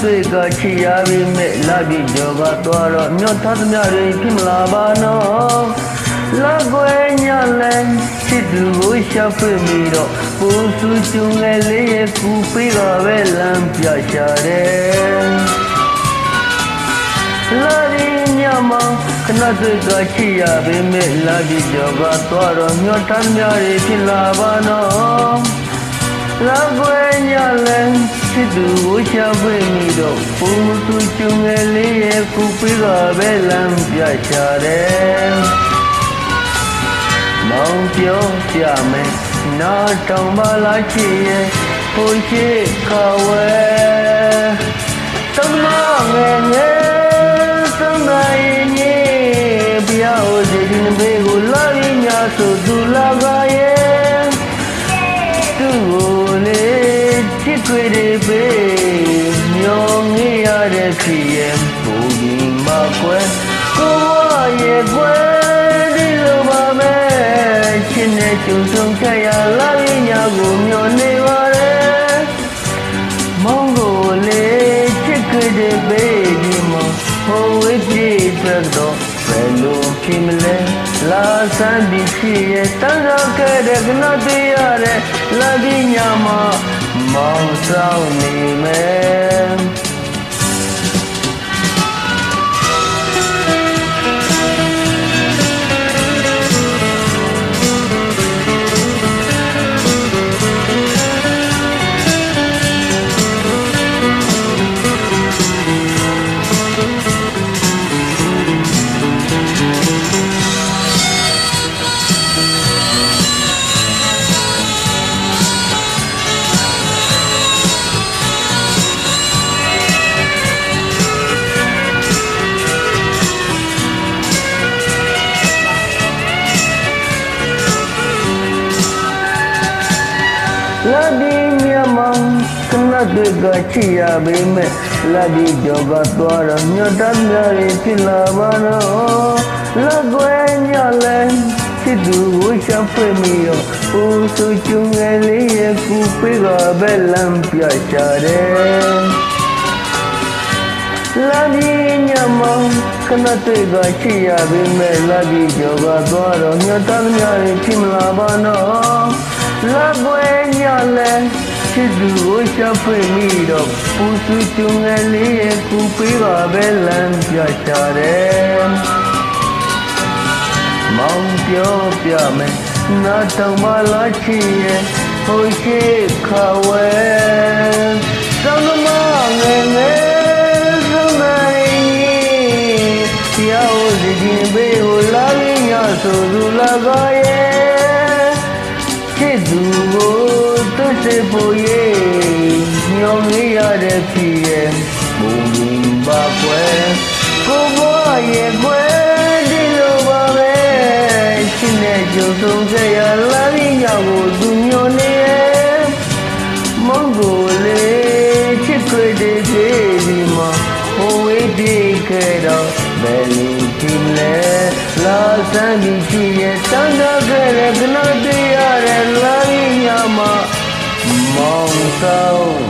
တွေ့ကချီရပြီမဲ့လာပြီးကြောကသွားတော့မြော့သားသမျှတွေဖြစ်မလာပါနော်လာကွယ်ညလဲချစ်သူကိုရှာဖွေမိတော့ပူစုကျုံငယ်လေးရဲ့ကူပေးကပဲလမ်းပြရှာတယ်လာဒီညမှာခဏတွေ့ကချီရပြီမဲ့လာပြီးကြောကသွားတော့မြော့သားသမျှတွေဖြစ်လာပါနော်လာကွယ်ညလဲချစ်သူကိုရှာဖွေမိတော့ပူစုကျုံငယ်လေးရဲ့ကူပေးကပဲလမ်းပြရှာတယ်မောင်ပြောပြမယ်နားတောင်ပါလားချစ်ရဲ့ဟိုရှိခဝဲသမငယ်ငယ်သမရင်ကြီးပြောင်းစီဒီဘေကိုလာရင်းညာဆိုသူလာကရဲ့သူ့ကိုလေချစ်တွေ့တယ်ပဲမျောငေးရတဲ့ဖြစ်ရဲ့ပူပြီးမကွယ်ကိုဝရဲ့ကွယ်ကျုံဆုံးခဲ့ရလာရင်းညာကိုမျောနေပါလေမောင်ကိုလေချစ်ခဲ့တဲ့ဘေးဒီမှာဟိုဝိပြေတဲ့တော့ဘယ်လိုဖြစ်မလဲလာစမ်းပြီးဖြစ်ရဲ့တန်းစားခဲ့တဲ့ကနသေးရတဲ့လာရင်းညာမှာမောင်ဆောင်နေမယ်လာဒီမြမခဏတွေ့ကချီရပေမဲ့လာဒီကြောကသွားတော့ညတ်တများရဖြစ်လာပါတော့လာကွယ်ညလဲချစ်သူကိုရှာဖွေမိတော့ပူစုကျုံငယ်လေးရဲ့ကူပေးကပဲလမ်းပြရှာတယ်လာဒီညမခဏတွေ့ကချီရပေမဲ့လာဒီကြောကသွားတော့ညတ်တများရဖြစ်မလာပါတော့လာကွယ်ညလဲချစ်သူကိုရှာဖွေမိတော့ပူစုကျုံငယ်လေးရဲ့ကူပေးကပဲလမ်းပြရှာတယ်မောင်ပြောပြမယ်နားတောင်မလားချစ်ရဲ့ဟိုရှိခဝဲသောင်းမငယ်ငယ်သမရင်ပြောင်းစီဒီဘေးကိုလာရင်းညာဆိုသူလာကရဲ့ချစ်သူကိုသူစေဖို့ရဲ့ညောင်ရရတဲ့ဖြစ်ရဲ့ဘုံရင်ပါကွယ်ကိုဘွားရဲ့ကွယ်ဒီလိုပါပဲရှင်းတဲ့ကြုံဆုံးခဲ့ရလာရင်းညာကိုသူညောနေရဲ့မောင်ကိုလေချစ်ခွေတဲ့ဒီမှာဟိုဝေးပြေးခဲ့တော့ဘယ်လိုဖြစ်လဲလာစမ်းပြီးရှိရဲ့တန်းတော့ခဲ့တဲ့ကနသေးရတဲ့လာရင်းညာမှာမောင်ဆောင်